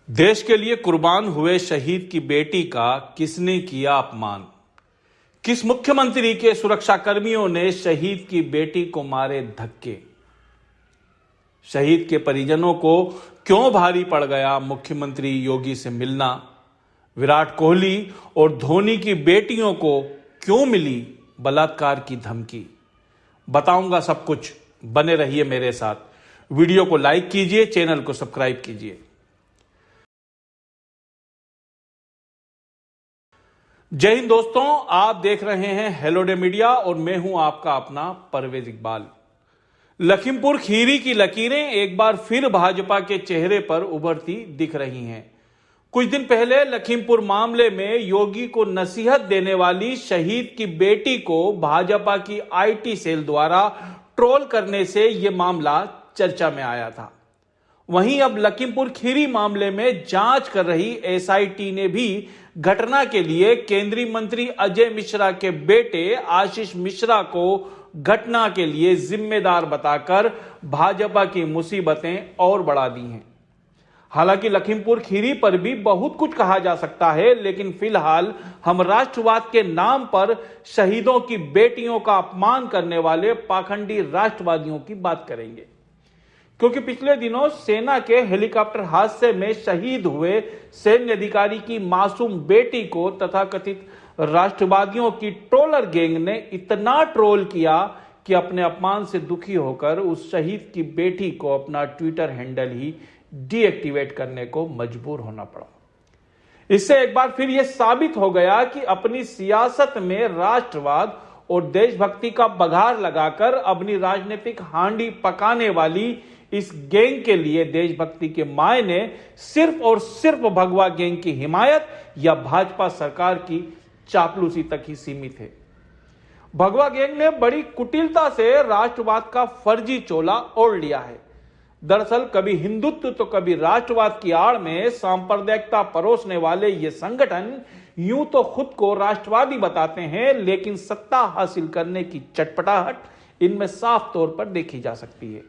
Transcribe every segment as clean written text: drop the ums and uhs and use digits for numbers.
देश के लिए कुर्बान हुए शहीद की बेटी का किसने किया अपमान? किस मुख्यमंत्री के सुरक्षाकर्मियों ने शहीद की बेटी को मारे धक्के? शहीद के परिजनों को क्यों भारी पड़ गया मुख्यमंत्री योगी से मिलना? विराट कोहली और धोनी की बेटियों को क्यों मिली बलात्कार की धमकी? बताऊंगा सब कुछ, बने रहिए मेरे साथ। वीडियो को लाइक कीजिए, चैनल को सब्सक्राइब कीजिए। जय हिंद दोस्तों, आप देख रहे हैं हेलो डे मीडिया और मैं हूं आपका अपना परवेज इकबाल। लखीमपुर खीरी की लकीरें एक बार फिर भाजपा के चेहरे पर उभरती दिख रही हैं। कुछ दिन पहले लखीमपुर मामले में योगी को नसीहत देने वाली शहीद की बेटी को भाजपा की आईटी सेल द्वारा ट्रोल करने से यह मामला चर्चा में आया था। वहीं अब लखीमपुर खीरी मामले में जांच कर रही एसआईटी ने भी घटना के लिए केंद्रीय मंत्री अजय मिश्रा के बेटे आशीष मिश्रा को घटना के लिए जिम्मेदार बताकर भाजपा की मुसीबतें और बढ़ा दी हैं। हालांकि लखीमपुर खीरी पर भी बहुत कुछ कहा जा सकता है, लेकिन फिलहाल हम राष्ट्रवाद के नाम पर शहीदों की बेटियों का अपमान करने वाले पाखंडी राष्ट्रवादियों की बात करेंगे। क्योंकि पिछले दिनों सेना के हेलीकॉप्टर हादसे में शहीद हुए सैन्य अधिकारी की मासूम बेटी को तथाकथित राष्ट्रवादियों की ट्रोलर गैंग ने इतना ट्रोल किया कि अपने अपमान से दुखी होकर उस शहीद की बेटी को अपना ट्विटर हैंडल ही डीएक्टिवेट करने को मजबूर होना पड़ा। इससे एक बार फिर यह साबित हो गया कि अपनी सियासत में राष्ट्रवाद और देशभक्ति का बघार लगाकर अपनी राजनीतिक हांडी पकाने वाली इस गैंग के लिए देशभक्ति के मायने सिर्फ और सिर्फ भगवा गैंग की हिमायत या भाजपा सरकार की चापलूसी तक ही सीमित है। भगवा गैंग ने बड़ी कुटिलता से राष्ट्रवाद का फर्जी चोला ओढ़ लिया है। दरअसल कभी हिंदुत्व तो कभी राष्ट्रवाद की आड़ में सांप्रदायिकता परोसने वाले ये संगठन यूं तो खुद को राष्ट्रवादी बताते हैं, लेकिन सत्ता हासिल करने की चटपटाहट इनमें साफ तौर पर देखी जा सकती है।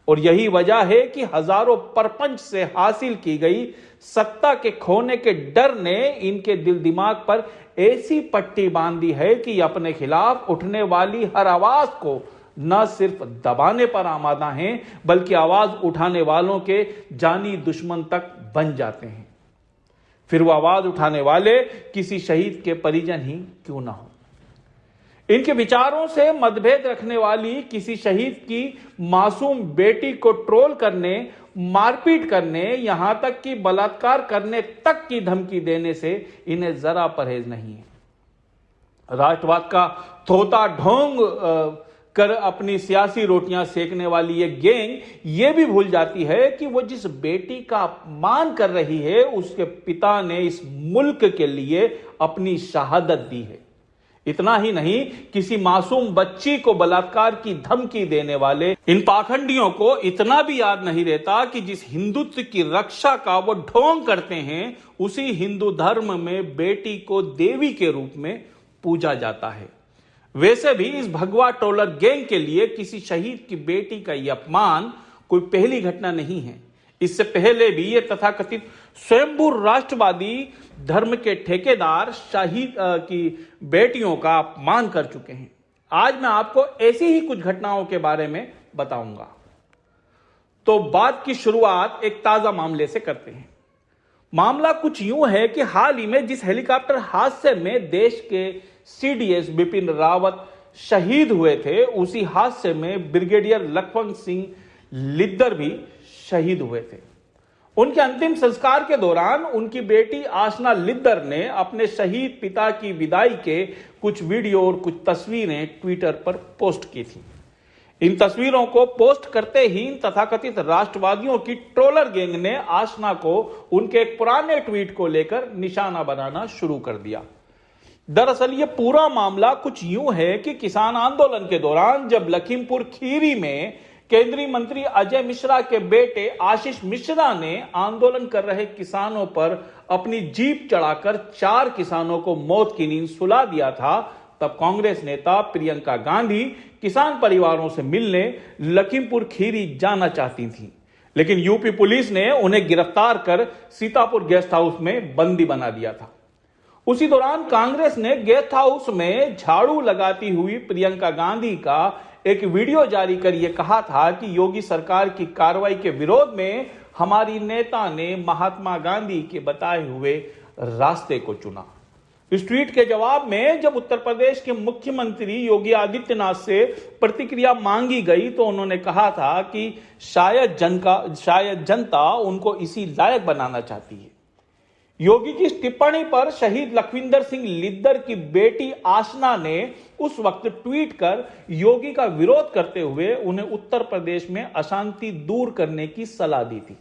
और यही वजह है कि हजारों परपंच से हासिल की गई सत्ता के खोने के डर ने इनके दिल दिमाग पर ऐसी पट्टी बांध दी है कि अपने खिलाफ उठने वाली हर आवाज को न सिर्फ दबाने पर आमादा हैं, बल्कि आवाज उठाने वालों के जानी दुश्मन तक बन जाते हैं। फिर वो आवाज उठाने वाले किसी शहीद के परिजन ही क्यों ना हो। इनके विचारों से मतभेद रखने वाली किसी शहीद की मासूम बेटी को ट्रोल करने, मारपीट करने, यहां तक कि बलात्कार करने तक की धमकी देने से इन्हें जरा परहेज नहीं है। राष्ट्रवाद का थोता ढोंग कर अपनी सियासी रोटियां सेकने वाली ये गैंग ये भी भूल जाती है कि वो जिस बेटी का अपमान कर रही है उसके पिता ने इस मुल्क के लिए अपनी शहादत दी है। इतना ही नहीं, किसी मासूम बच्ची को बलात्कार की धमकी देने वाले इन पाखंडियों को इतना भी याद नहीं रहता कि जिस हिंदुत्व की रक्षा का वो ढोंग करते हैं, उसी हिंदू धर्म में बेटी को देवी के रूप में पूजा जाता है। वैसे भी इस भगवा ट्रोलर गैंग के लिए किसी शहीद की बेटी का यह अपमान कोई पहली घटना नहीं है। इससे पहले भी ये तथाकथित स्वयंभू राष्ट्रवादी धर्म के ठेकेदार शहीद की बेटियों का अपमान कर चुके हैं। आज मैं आपको ऐसी ही कुछ घटनाओं के बारे में बताऊंगा। तो बात की शुरुआत एक ताजा मामले से करते हैं। मामला कुछ यूं है कि हाल ही में जिस हेलीकॉप्टर हादसे में देश के सीडीएस बिपिन रावत शहीद हुए थे, उसी हादसे में ब्रिगेडियर लखवंत सिंह लिद्दर भी शहीद हुए थे। उनके अंतिम संस्कार के दौरान उनकी बेटी आसना लिद्दर ने अपने शहीद पिता की विदाई के कुछ वीडियो और कुछ तस्वीरें ट्विटर पर पोस्ट की थी। इन तस्वीरों को पोस्ट करते ही तथाकथित राष्ट्रवादियों की ट्रोलर गैंग ने आसना को उनके एक पुराने ट्वीट को लेकर निशाना बनाना शुरू कर दिया। दरअसल ये पूरा मामला कुछ यूं है कि किसान आंदोलन के दौरान जब लखीमपुर खीरी में केंद्रीय मंत्री अजय मिश्रा के बेटे आशीष मिश्रा ने आंदोलन कर रहे किसानों पर अपनी जीप चढ़ाकर 4 किसानों को मौत की नींद सुला दिया था, तब कांग्रेस नेता प्रियंका गांधी किसान परिवारों से मिलने लखीमपुर खीरी जाना चाहती थी। लेकिन यूपी पुलिस ने उन्हें गिरफ्तार कर सीतापुर गेस्ट हाउस में बंदी बना दिया था। उसी दौरान कांग्रेस ने गेस्ट हाउस में झाड़ू लगाती हुई प्रियंका गांधी का एक वीडियो जारी कर यह कहा था कि योगी सरकार की कार्रवाई के विरोध में हमारी नेता ने महात्मा गांधी के बताए हुए रास्ते को चुना। इस ट्वीट के जवाब में जब उत्तर प्रदेश के मुख्यमंत्री योगी आदित्यनाथ से प्रतिक्रिया मांगी गई तो उन्होंने कहा था कि शायद जनता उनको इसी लायक बनाना चाहती है। योगी की इस टिप्पणी पर शहीद लखविंदर सिंह लिद्दर की बेटी आसना ने उस वक्त ट्वीट कर योगी का विरोध करते हुए उन्हें उत्तर प्रदेश में अशांति दूर करने की सलाह दी थी।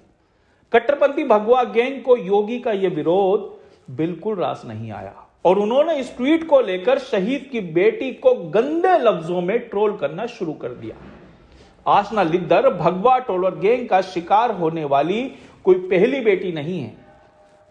कट्टरपंथी भगवा गैंग को योगी का यह विरोध बिल्कुल रास नहीं आया और उन्होंने इस ट्वीट को लेकर शहीद की बेटी को गंदे लफ्जों में ट्रोल करना शुरू कर दिया। आसना लिद्दर भगवा टोलर गैंग का शिकार होने वाली कोई पहली बेटी नहीं है।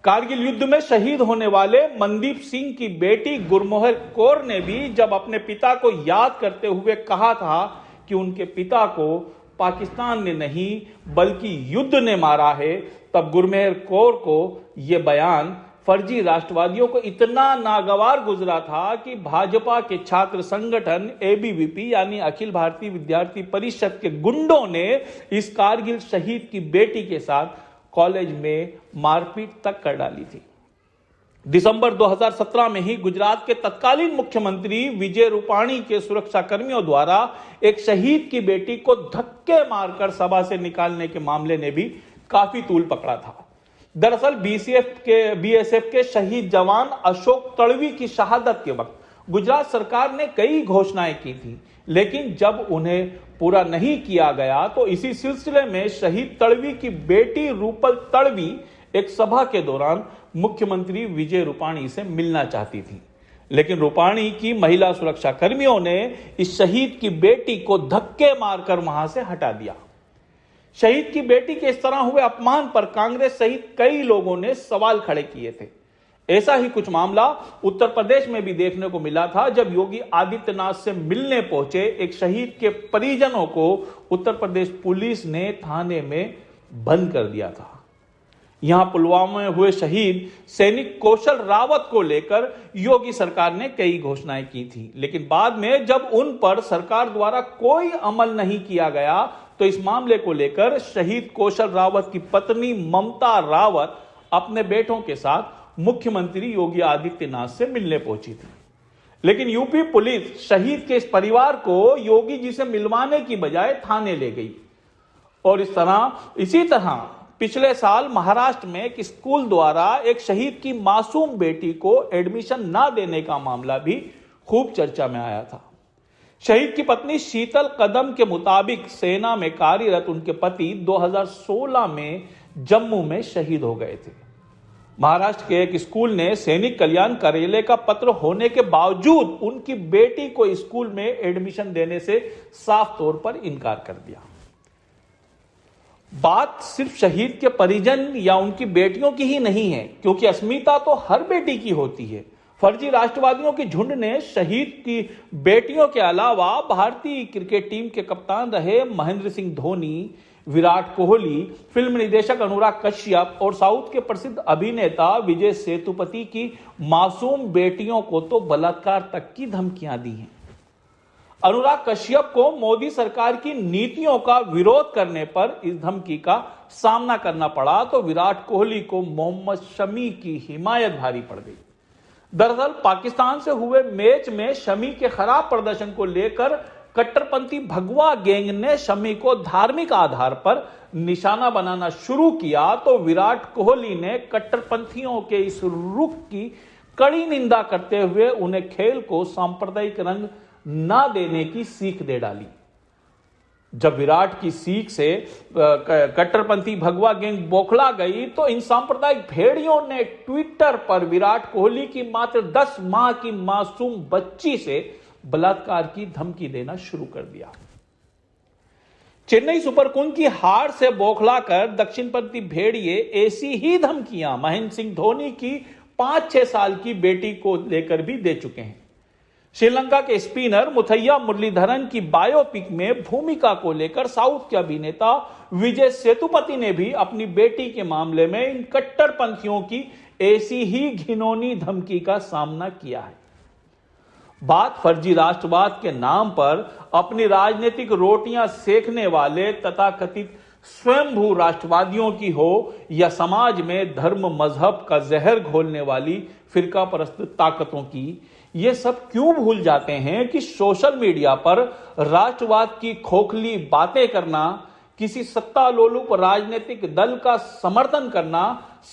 कारगिल युद्ध में शहीद होने वाले मनदीप सिंह की बेटी गुरमोहर कौर ने भी जब अपने पिता को याद करते हुए कहा था कि उनके पिता को पाकिस्तान ने नहीं बल्कि युद्ध ने मारा है, तब गुरमेहर कौर को यह बयान फर्जी राष्ट्रवादियों को इतना नागवार गुजरा था कि भाजपा के छात्र संगठन एबीवीपी यानी अखिल भारतीय विद्यार्थी परिषद के गुंडों ने इस कारगिल शहीद की बेटी के साथ कॉलेज में मारपीट तक कर डाली थी। दिसंबर 2017 में ही गुजरात के तत्कालीन मुख्यमंत्री विजय रूपाणी के सुरक्षा कर्मियों द्वारा एक शहीद की बेटी को धक्के मारकर सभा से निकालने के मामले ने भी काफी तूल पकड़ा था। दरअसल बीएसएफ के शहीद जवान अशोक तड़वी की शहादत के वक्त गुजरात सरकार ने कई घोषणाएं की थी, लेकिन जब उन्हें पूरा नहीं किया गया तो इसी सिलसिले में शहीद तड़वी की बेटी रूपल तड़वी एक सभा के दौरान मुख्यमंत्री विजय रूपाणी से मिलना चाहती थी, लेकिन रूपाणी की महिला सुरक्षा कर्मियों ने इस शहीद की बेटी को धक्के मारकर वहां से हटा दिया। शहीद की बेटी के इस तरह हुए अपमान पर कांग्रेस सहित कई लोगों ने सवाल खड़े किए थे। ऐसा ही कुछ मामला उत्तर प्रदेश में भी देखने को मिला था जब योगी आदित्यनाथ से मिलने पहुंचे एक शहीद के परिजनों को उत्तर प्रदेश पुलिस ने थाने में बंद कर दिया था। यहां पुलवामा में हुए शहीद सैनिक कौशल रावत को लेकर योगी सरकार ने कई घोषणाएं की थी, लेकिन बाद में जब उन पर सरकार द्वारा कोई अमल नहीं किया गया तो इस मामले को लेकर शहीद कौशल रावत की पत्नी ममता रावत अपने बेटों के साथ मुख्यमंत्री योगी आदित्यनाथ से मिलने पहुंची थी। लेकिन यूपी पुलिस शहीद के इस परिवार को योगी जी से मिलवाने की बजाय थाने ले गई और इसी तरह पिछले साल महाराष्ट्र में एक स्कूल द्वारा एक शहीद की मासूम बेटी को एडमिशन ना देने का मामला भी खूब चर्चा में आया था। शहीद की पत्नी शीतल कदम के मुताबिक सेना में कार्यरत उनके पति 2016 में जम्मू में शहीद हो गए थे। महाराष्ट्र के एक स्कूल ने सैनिक कल्याण कार्यालय का पत्र होने के बावजूद उनकी बेटी को स्कूल में एडमिशन देने से साफ तौर पर इनकार कर दिया। बात सिर्फ शहीद के परिजन या उनकी बेटियों की ही नहीं है, क्योंकि अस्मिता तो हर बेटी की होती है। फर्जी राष्ट्रवादियों के झुंड ने शहीद की बेटियों के अलावा भारतीय क्रिकेट टीम के कप्तान रहे महेंद्र सिंह धोनी, विराट कोहली, फिल्म निदेशक अनुराग कश्यप और साउथ के प्रसिद्ध अभिनेता विजय सेतुपति की मासूम बेटियों को तो बलात्कार तक की धमकियां दी हैं। अनुराग कश्यप को मोदी सरकार की नीतियों का विरोध करने पर इस धमकी का सामना करना पड़ा तो विराट कोहली को मोहम्मद शमी की हिमायत भारी पड़ गई। दरअसल पाकिस्तान से हुए मैच में शमी के खराब प्रदर्शन को लेकर कट्टरपंथी भगवा गैंग ने शमी को धार्मिक आधार पर निशाना बनाना शुरू किया तो विराट कोहली ने कट्टरपंथियों के इस रुख की कड़ी निंदा करते हुए उन्हें खेल को सांप्रदायिक रंग ना देने की सीख दे डाली। जब विराट की सीख से कट्टरपंथी भगवा गैंग बौखला गई तो इन सांप्रदायिक भेड़ियों ने ट्विटर पर विराट कोहली की मात्र 10 माह की मासूम बच्ची से बलात्कार की धमकी देना शुरू कर दिया। चेन्नई सुपर किंग की हार से बौखलाकर दक्षिणपंथी भेड़िए ऐसी ही धमकियां महेंद्र सिंह धोनी की 5-6 साल की बेटी को लेकर भी दे चुके हैं। श्रीलंका के स्पिनर मुथैया मुरलीधरन की बायोपिक में भूमिका को लेकर साउथ के अभिनेता विजय सेतुपति ने भी अपनी बेटी के मामले में इन कट्टरपंथियों की ऐसी ही घिनौनी धमकी का सामना किया है। बात फर्जी राष्ट्रवाद के नाम पर अपनी राजनीतिक रोटियां सेकने वाले तथाकथित स्वयंभू राष्ट्रवादियों की हो या समाज में धर्म मजहब का जहर घोलने वाली फिरका परस्त ताकतों की, ये सब क्यों भूल जाते हैं कि सोशल मीडिया पर राष्ट्रवाद की खोखली बातें करना, किसी सत्ता लोलुप राजनीतिक दल का समर्थन करना,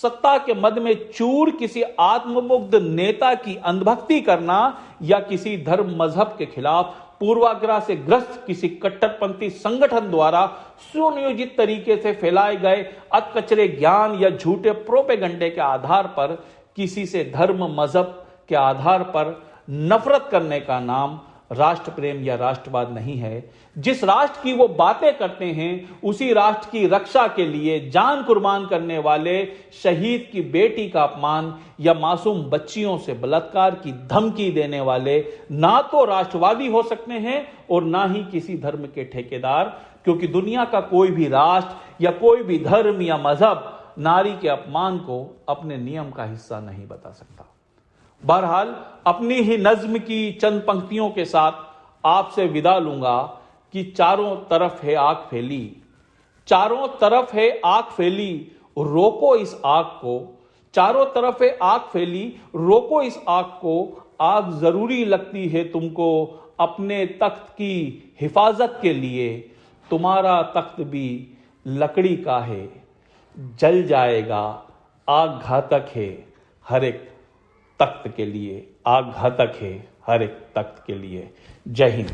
सत्ता के मद में चूर किसी आत्ममुग्ध नेता की अंधभक्ति करना या किसी धर्म मजहब के खिलाफ पूर्वाग्रह से ग्रस्त किसी कट्टरपंथी संगठन द्वारा सुनियोजित तरीके से फैलाए गए अतकचरे ज्ञान या झूठे प्रोपेगंडे के आधार पर किसी से धर्म मजहब के आधार पर नफरत करने का नाम राष्ट्र प्रेम या राष्ट्रवाद नहीं है। जिस राष्ट्र की वो बातें करते हैं, उसी राष्ट्र की रक्षा के लिए जान कुर्बान करने वाले शहीद की बेटी का अपमान या मासूम बच्चियों से बलात्कार की धमकी देने वाले ना तो राष्ट्रवादी हो सकते हैं और ना ही किसी धर्म के ठेकेदार, क्योंकि दुनिया का कोई भी राष्ट्र या कोई भी धर्म या मजहब नारी के अपमान को अपने नियम का हिस्सा नहीं बता सकता। बहरहाल अपनी ही नज्म की चंद पंक्तियों के साथ आपसे विदा लूंगा कि चारों तरफ है आग फैली, चारों तरफ है आग फैली, रोको इस आग को, चारों तरफ है आग फैली, रोको इस आग को, आग जरूरी लगती है तुमको अपने तख्त की हिफाजत के लिए, तुम्हारा तख्त भी लकड़ी का है, जल जाएगा, आग घातक है हर एक तख्त के लिए, आग घातक है हर एक तख्त के लिए। जय हिंद।